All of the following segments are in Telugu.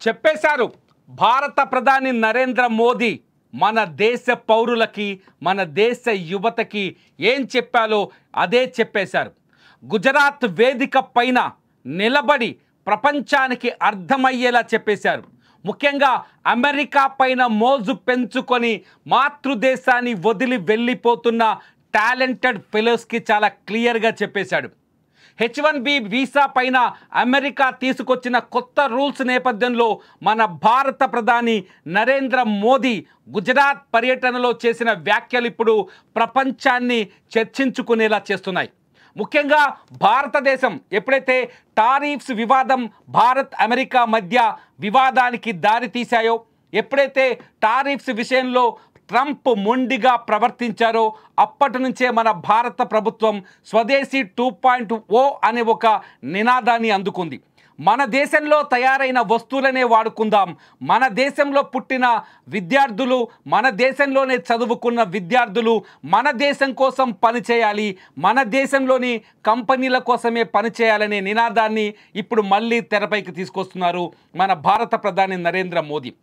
చెప్పేశారు భారత ప్రధాని నరేంద్ర మోదీ మన దేశ పౌరులకి మన దేశ యువతకి ఏం చెప్పాలో అదే చెప్పేశారు. గుజరాత్ వేదిక పైన నిలబడి ప్రపంచానికి అర్థమయ్యేలా చెప్పేశారు. ముఖ్యంగా అమెరికా పైన మోజు పెంచుకొని మాతృదేశాన్ని వదిలి వెళ్ళిపోతున్న టాలెంటెడ్ ఫెలోస్కి చాలా క్లియర్గా చెప్పేశాడు. H1B వీసా పైన అమెరికా తీసుకొచ్చిన కొత్త రూల్స్ నేపథ్యంలో మన భారత ప్రధాని నరేంద్ర మోదీ గుజరాత్ పర్యటనలో చేసిన వ్యాఖ్యలు ఇప్పుడు ప్రపంచాన్ని చర్చించుకునేలా చేస్తున్నాయి. ముఖ్యంగా భారతదేశం ఎప్పుడైతే టారిఫ్స్ వివాదం భారత్ అమెరికా మధ్య వివాదానికి దారితీశాయో, ఎప్పుడైతే టారిఫ్స్ విషయంలో ట్రంప్ మొండిగా ప్రవర్తించారో అప్పటి నుంచే మన భారత ప్రభుత్వం స్వదేశీ 2.0 అనే ఒక నినాదాన్ని అందుకుంది. మన దేశంలో తయారైన వస్తువులనే వాడుకుందాం, మన దేశంలో పుట్టిన విద్యార్థులు, మన దేశంలోనే చదువుకున్న విద్యార్థులు మన దేశం కోసం పనిచేయాలి, మన దేశంలోని కంపెనీల కోసమే పనిచేయాలనే నినాదాన్ని ఇప్పుడు మళ్ళీ తెరపైకి తీసుకొస్తున్నారు మన భారత ప్రధాని నరేంద్ర మోదీ.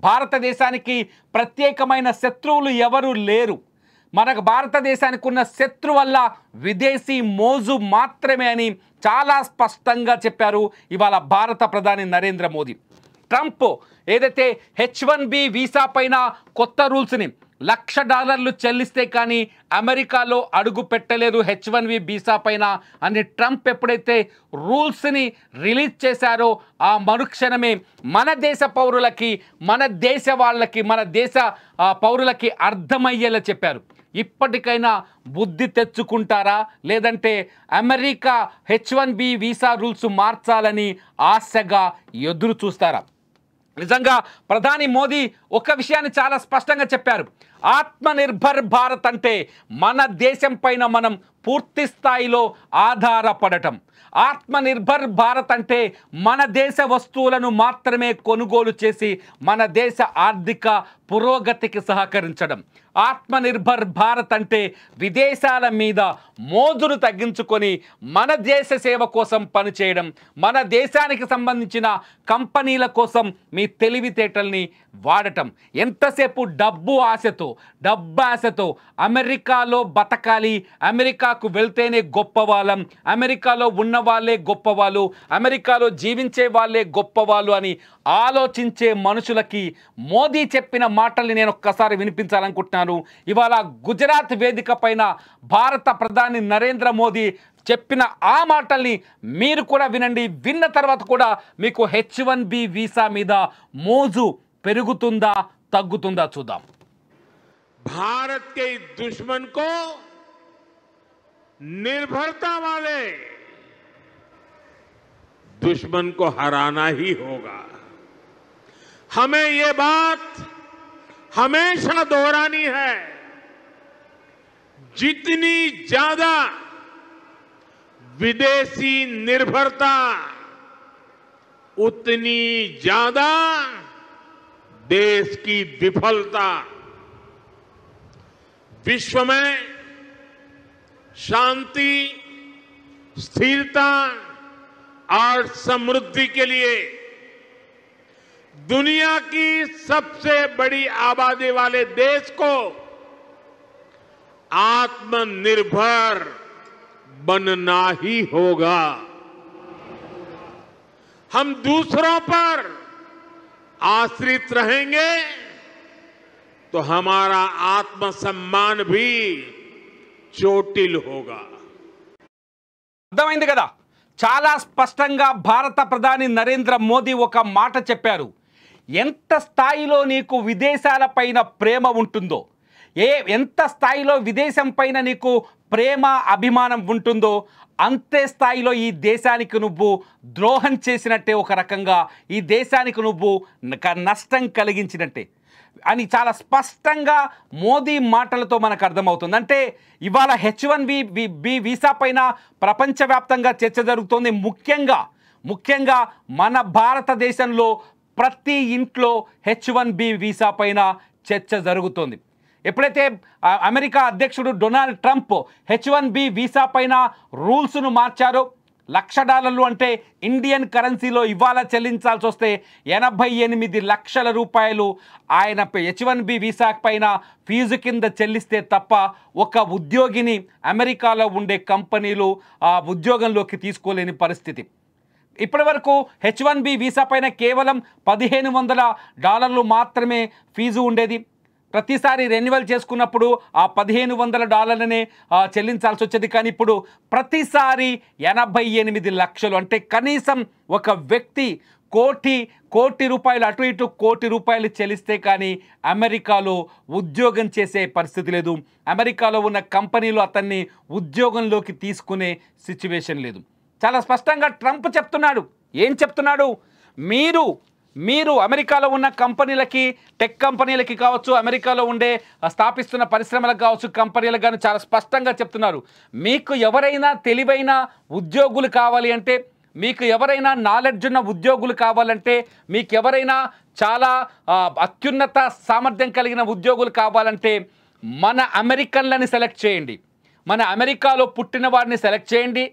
భారతదేశానికి ప్రత్యేకమైన శత్రువులు ఎవరు లేరు. మనకు భారతదేశానికి ఉన్న శత్రు వల్ల విదేశీ మోజు మాత్రమే అని చాలా స్పష్టంగా చెప్పారు ఇవాళ భారత ప్రధాని నరేంద్ర మోదీ. ట్రంప్ ఏదైతే H1B వీసా పైన కొత్త రూల్స్ని $1,00,000 చెల్లిస్తే కానీ అమెరికాలో అడుగు పెట్టలేదు H1B వీసా పైన అని ట్రంప్ ఎప్పుడైతే రూల్స్ని రిలీజ్ చేశారో ఆ మరుక్షణమే మన దేశ పౌరులకి, మన దేశ వాళ్ళకి, మన దేశ పౌరులకి అర్థమయ్యేలా చెప్పారు. ఇప్పటికైనా బుద్ధి తెచ్చుకుంటారా, లేదంటే అమెరికా H1B వీసా రూల్స్ మార్చాలని ఆశగా ఎదురు చూస్తారా? నిజంగా ప్రధాని మోదీ ఒక విషయాన్ని చాలా స్పష్టంగా చెప్పారు. ఆత్మనిర్భర్ భారత్ అంటే మన దేశం పైన మనం పూర్తి స్థాయిలో ఆధారపడటం. ఆత్మనిర్భర్ భారత్ అంటే మన దేశ వస్తువులను మాత్రమే కొనుగోలు చేసి మన దేశ ఆర్థిక పురోగతికి సహకరించడం. ఆత్మనిర్భర్ భారత్ అంటే విదేశాల మీద మోజును తగ్గించుకొని మన దేశ సేవ కోసం పనిచేయడం, మన దేశానికి సంబంధించిన కంపెనీల కోసం మీ తెలివితేటల్ని వాడటం. ఎంతసేపు డబ్బు ఆశతో అమెరికాలో బతకాలి, అమెరికాకు వెళ్తేనే గొప్పవాళ్ళం, అమెరికాలో ఉన్న వాళ్ళే గొప్పవాళ్ళు, అమెరికాలో జీవించే వాళ్ళే గొప్పవాళ్ళు అని ఆలోచించే మనుషులకి మోదీ చెప్పిన మాటల్ని నేను ఒక్కసారి వినిపించాలనుకుంటున్నాను. ఇవాళ గుజరాత్ వేదిక పైన భారత ప్రధాని నరేంద్ర మోదీ చెప్పిన ఆ మాటల్ని మీరు కూడా వినండి. విన్న తర్వాత కూడా మీకు H1B వీసా మీద మోజు పెరుగుతుందా తగ్గుతుందా చూద్దాం. भारत के इस दुश्मन को निर्भरता वाले दुश्मन को हराना ही होगा. हमें ये बात हमेशा दोहरानी है. जितनी ज्यादा विदेशी निर्भरता उतनी ज्यादा देश की विफलता. विश्व में शांति, स्थिरता और समृद्धि के लिए दुनिया की सबसे बड़ी आबादी वाले देश को आत्मनिर्भर बनना ही होगा. हम दूसरों पर आश्रित रहेंगे तो हमारा आत्मसम्मान भी चोटिल होगा. అర్థమైంది కదా, చాలా స్పష్టంగా భారత ప్రధాని నరేంద్ర మోదీ ఒక మాట చెప్పారు. ఎంత స్థాయిలో నీకు విదేశాల పైన ప్రేమ ఉంటుందో, ఎంత స్థాయిలో విదేశం పైన నీకు ప్రేమ అభిమానం ఉంటుందో అంతే స్థాయిలో ఈ దేశానికి నువ్వు ద్రోహం చేసినట్టే, ఒక రకంగా ఈ దేశానికి నువ్వు నష్టం కలిగించినట్టే అని చాలా స్పష్టంగా మోదీ మాటలతో మనకు అర్థమవుతుంది. అంటే ఇవాళ H1B వీసా పైన ప్రపంచవ్యాప్తంగా చర్చ జరుగుతోంది. ముఖ్యంగా మన భారతదేశంలో ప్రతి ఇంట్లో H1B వీసా పైన చర్చ జరుగుతోంది. ఎప్పుడైతే అమెరికా అధ్యక్షుడు డొనాల్డ్ ట్రంప్ H1B వీసా పైన రూల్స్ను మార్చారో, $1,00,000 అంటే ఇండియన్ కరెన్సీలో ఇవాళ చెల్లించాల్సి వస్తే 88 లక్షల రూపాయలు ఆయన H1B వీసా పైన ఫీజు కింద చెల్లిస్తే తప్ప ఒక ఉద్యోగిని అమెరికాలో ఉండే కంపెనీలు ఆ ఉద్యోగంలోకి తీసుకోలేని పరిస్థితి. ఇప్పటి వరకు H1B వీసా పైన కేవలం $1,500 మాత్రమే ఫీజు ఉండేది. ప్రతిసారి రెన్యువల్ చేసుకున్నప్పుడు ఆ $1,500నే చెల్లించాల్సి వచ్చేది. కానీ ఇప్పుడు ప్రతిసారి 88 లక్షలు అంటే కనీసం ఒక వ్యక్తి కోటి రూపాయలు అటు ఇటు ₹1,00,00,000 చెల్లిస్తే కానీ అమెరికాలో ఉద్యోగం చేసే పరిస్థితి లేదు. అమెరికాలో ఉన్న కంపెనీలు అతన్ని ఉద్యోగంలోకి తీసుకునే సిచ్యువేషన్ లేదు. చాలా స్పష్టంగా ట్రంప్ చెప్తున్నాడు. ఏం చెప్తున్నాడు? మీరు అమెరికాలో ఉన్న కంపెనీలకి, టెక్ కంపెనీలకి కావచ్చు, అమెరికాలో ఉండే స్థాపిస్తున్న పరిశ్రమలకు కావచ్చు, కంపెనీలకు కానీ చాలా స్పష్టంగా చెప్తున్నారు. మీకు ఎవరైనా తెలివైన ఉద్యోగులు కావాలి అంటే, మీకు ఎవరైనా నాలెడ్జ్ ఉన్న ఉద్యోగులు కావాలంటే, మీకు ఎవరైనా చాలా అత్యున్నత సామర్థ్యం కలిగిన ఉద్యోగులు కావాలంటే మన అమెరికన్లని సెలెక్ట్ చేయండి. మన అమెరికాలో పుట్టిన వారిని సెలెక్ట్ చేయండి.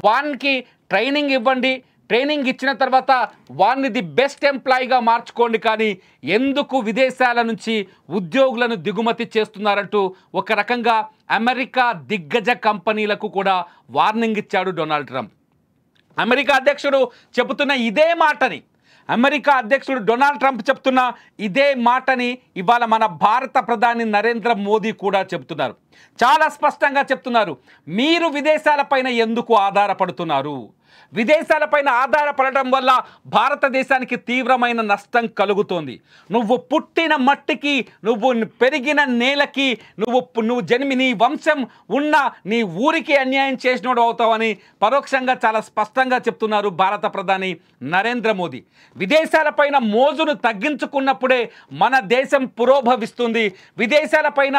వానికి ట్రైనింగ్ ఇవ్వండి. ట్రైనింగ్ ఇచ్చిన తర్వాత వారిని ది బెస్ట్ ఎంప్లాయీగా మార్చుకోండి. కానీ ఎందుకు విదేశాల నుంచి ఉద్యోగులను దిగుమతి చేస్తున్నారంటూ ఒక రకంగా అమెరికా దిగ్గజ కంపెనీలకు కూడా వార్నింగ్ ఇచ్చాడు డొనాల్డ్ ట్రంప్. అమెరికా అధ్యక్షుడు చెబుతున్న ఇదే మాటని, అమెరికా అధ్యక్షుడు డొనాల్డ్ ట్రంప్ చెప్తున్న ఇదే మాటని ఇవాళ మన భారత ప్రధాని నరేంద్ర మోదీ కూడా చెబుతున్నారు. చాలా స్పష్టంగా చెప్తున్నారు. మీరు విదేశాలపైన ఎందుకు ఆధారపడుతున్నారు? విదేశాలపైన ఆధారపడటం వల్ల భారతదేశానికి తీవ్రమైన నష్టం కలుగుతోంది. నువ్వు పుట్టిన మట్టికి, నువ్వు పెరిగిన నేలకి, నువ్వు జన్మి నీ వంశం ఉన్న నీ ఊరికి అన్యాయం చేసినోడు అవుతావని పరోక్షంగా చాలా స్పష్టంగా చెప్తున్నారు భారత ప్రధాని నరేంద్ర మోదీ. విదేశాలపైన మోజును తగ్గించుకున్నప్పుడే మన దేశం పురోభవిస్తుంది. విదేశాలపైన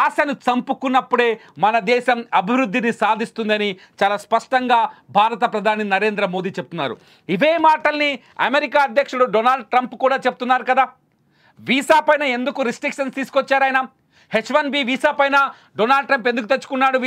ఆశను చంపుకున్నప్పుడే మన దేశం అభివృద్ధిని సాధిస్తుందని చాలా స్పష్టంగా భారత ప్రధాని నరేంద్ర మోదీ చెప్తున్నారు. ఇవే మాటల్ని అమెరికా అధ్యక్షుడు డొనాల్డ్ ట్రంప్ కూడా చెప్తున్నారు కదా. వీసా పైన ఎందుకు రిస్ట్రిక్షన్స్ తీసుకొచ్చారు ఆయన? H1B వీసా పైన డొనాల్డ్ ట్రంప్ ఎందుకు తెచ్చుకున్నాడు?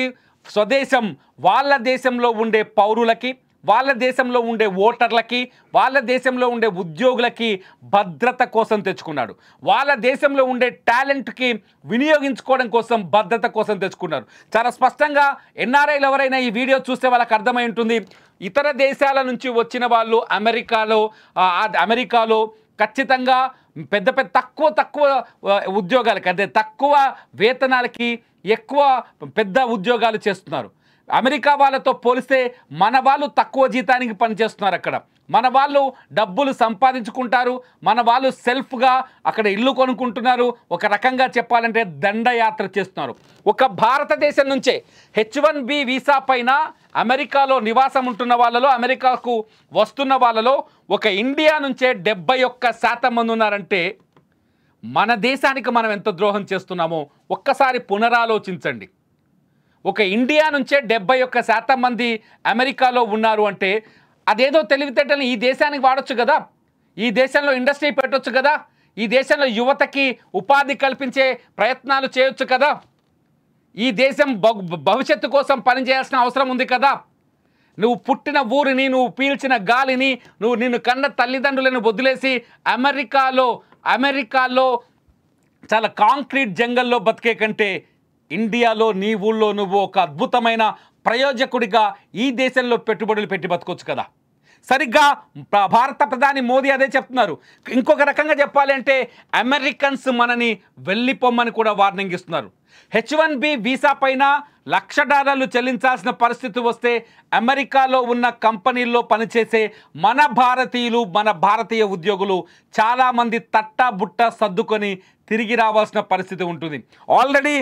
స్వదేశం, వాళ్ళ దేశంలో ఉండే పౌరులకి, వాళ్ళ దేశంలో ఉండే ఓటర్లకి, వాళ్ళ దేశంలో ఉండే ఉద్యోగులకి భద్రత కోసం తెచ్చుకున్నాడు. వాళ్ళ దేశంలో ఉండే టాలెంట్కి వినియోగించుకోవడం కోసం, భద్రత కోసం తెచ్చుకున్నారు. చాలా స్పష్టంగా ఎన్ఆర్ఐలు ఎవరైనా ఈ వీడియో చూస్తే వాళ్ళకి అర్థమై ఉంటుంది. ఇతర దేశాల నుంచి వచ్చిన వాళ్ళు అమెరికాలో ఖచ్చితంగా పెద్ద తక్కువ ఉద్యోగాలకి, అంటే తక్కువ వేతనాలకి ఎక్కువ పెద్ద ఉద్యోగాలు చేస్తున్నారు. అమెరికా వాళ్ళతో పోలిస్తే మన వాళ్ళు తక్కువ జీతానికి పనిచేస్తున్నారు. అక్కడ మన వాళ్ళు డబ్బులు సంపాదించుకుంటారు. మన వాళ్ళు సెల్ఫ్గా అక్కడ ఇల్లు కొనుక్కుంటున్నారు. ఒక రకంగా చెప్పాలంటే దండయాత్ర చేస్తున్నారు. ఒక భారతదేశం నుంచే H1B వీసా పైన అమెరికాలో నివాసం ఉంటున్న వాళ్ళలో, అమెరికాకు వస్తున్న వాళ్ళలో ఒక ఇండియా నుంచే 71% మంది ఉన్నారంటే మన దేశానికి మనం ఎంత ద్రోహం చేస్తున్నామో ఒక్కసారి పునరాలోచించండి. ఒక ఇండియా నుంచే 71% మంది అమెరికాలో ఉన్నారు అంటే అదేదో తెలివితేటని ఈ దేశానికి వాడొచ్చు కదా. ఈ దేశంలో ఇండస్ట్రీ పెట్టొచ్చు కదా. ఈ దేశంలో యువతకి ఉపాధి కల్పించే ప్రయత్నాలు చేయొచ్చు కదా. ఈ దేశం భవిష్యత్తు కోసం పనిచేయాల్సిన అవసరం ఉంది కదా. నువ్వు పుట్టిన ఊరిని, నువ్వు పీల్చిన గాలిని, నిన్ను కన్న తల్లిదండ్రులను వదిలేసి అమెరికాలో చాలా కాంక్రీట్ జంగల్లో బతికే కంటే ఇండియాలో నీ ఊళ్ళో నువ్వు ఒక అద్భుతమైన ప్రయోజకుడిగా ఈ దేశంలో పెట్టుబడులు పెట్టి బతకొచ్చు కదా. సరిగ్గా భారత ప్రధాని మోదీ అదే చెప్తున్నారు. ఇంకొక రకంగా చెప్పాలి అంటే అమెరికన్స్ మనని వెళ్ళిపోమ్మని కూడా వార్నింగ్ ఇస్తున్నారు. H1B వీసా పైన $1,00,000 చెల్లించాల్సిన పరిస్థితి వస్తే అమెరికాలో ఉన్న కంపెనీల్లో పనిచేసే మన భారతీయులు, మన భారతీయ ఉద్యోగులు చాలామంది తట్టాబుట్ట సర్దుకొని తిరిగి రావాల్సిన పరిస్థితి ఉంటుంది. ఆల్రెడీ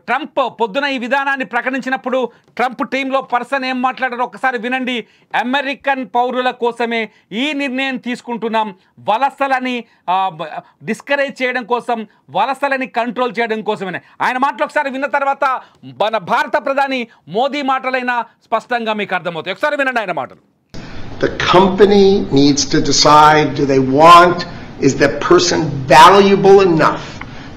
ట్రంప్ పొద్దున ఈ విధానాన్ని ప్రకటించినప్పుడు ట్రంప్ టీంలో పర్సన్ ఏం మాట్లాడారో ఒకసారి వినండి. అమెరికన్ పౌరుల కోసమే ఈ నిర్ణయం తీసుకుంటున్నాం. వలసలని డిస్కరేజ్ చేయడం కోసం, వలసలని కంట్రోల్ చేయడం కోసమే. ఆయన మాటలు ఒకసారి విన్న తర్వాత మన భారత ప్రధాని మోదీ మాటలైనా స్పష్టంగా మీకు అర్థమవుతాయి. ఒకసారి వినండి ఆయన మాటలు. The company needs to decide, do they want, is that person valuable enough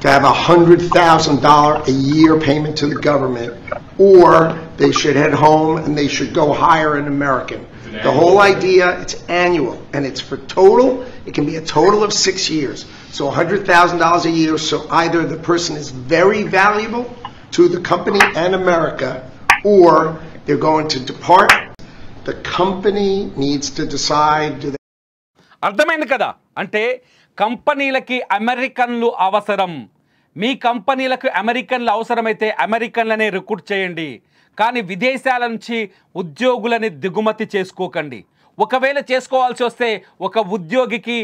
to have $100,000 a year payment to the government, or they should head home and they should go hire an American. The whole idea, it's annual, and it's for total. It can be a total of 6 years. So $100,000 a year, so either the person is very valuable to the company and America, or they're going to depart. The company needs to decide, do they... అర్థమైంది కదా? అంటే కంపెనీలకి అమెరికన్లు అవసరం. మీ కంపెనీలకు అమెరికన్లు అవసరమైతే అమెరికన్లనే రిక్రూట్ చేయండి, కానీ విదేశాల నుంచి ఉద్యోగులని దిగుమతి చేసుకోకండి. ఒకవేళ చేసుకోవాల్సి వస్తే ఒక ఉద్యోగికి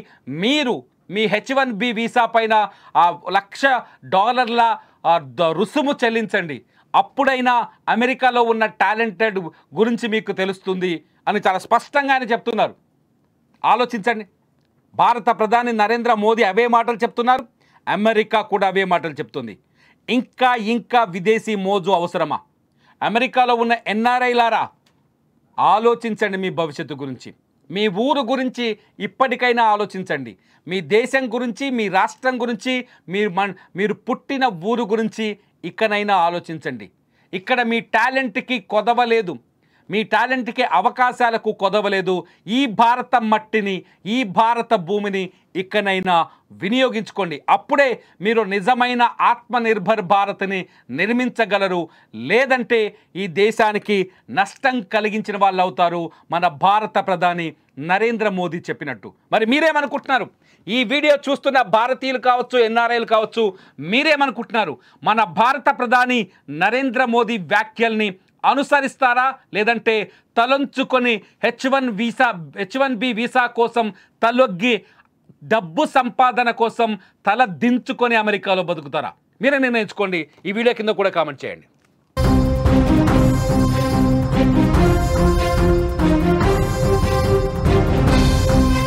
మీరు మీ H1B వీసా పైన $1,00,000 రుసుము చెల్లించండి. అప్పుడైనా అమెరికాలో ఉన్న టాలెంటెడ్ గురించి మీకు తెలుస్తుంది అని చాలా స్పష్టంగా ఆయన చెప్తున్నారు. ఆలోచించండి. భారత ప్రధాని నరేంద్ర మోదీ అవే మాటలు చెప్తున్నారు, అమెరికా కూడా అవే మాటలు చెప్తుంది. ఇంకా విదేశీ మోజు అవసరమా? అమెరికాలో ఉన్న ఎన్ఆర్ఐలారా, ఆలోచించండి మీ భవిష్యత్తు గురించి, మీ ఊరు గురించి ఇప్పటికైనా ఆలోచించండి. మీ దేశం గురించి, మీ రాష్ట్రం గురించి, మీరు పుట్టిన ఊరు గురించి ఇకనైనా ఆలోచించండి. ఇక్కడ మీ టాలెంట్కి కొదవలేదు, మీ టాలెంట్కి అవకాశాలకు కొదవలేదు. ఈ భారత మట్టిని, ఈ భారత భూమిని ఇకనైనా వినియోగించుకోండి. అప్పుడే మీరు నిజమైన ఆత్మనిర్భర్ భారత్ని నిర్మించగలరు. లేదంటే ఈ దేశానికి నష్టం కలిగించిన వాళ్ళు అవుతారు, మన భారత ప్రధాని నరేంద్ర మోదీ చెప్పినట్టు. మరి మీరేమనుకుంటున్నారు? ఈ వీడియో చూస్తున్న భారతీయులు కావచ్చు, ఎన్ఆర్ఐలు కావచ్చు, మీరేమనుకుంటున్నారు? మన భారత ప్రధాని నరేంద్ర మోదీ వ్యాఖ్యల్ని అనుసరిస్తారా, లేదంటే తలొంచుకొని H1B వీసా కోసం తలొగ్గి డబ్బు సంపాదన కోసం తల దించుకొని అమెరికాలో బతుకుతారా? మీరే నిర్ణయించుకోండి. ఈ వీడియో కింద కూడా కామెంట్ చేయండి.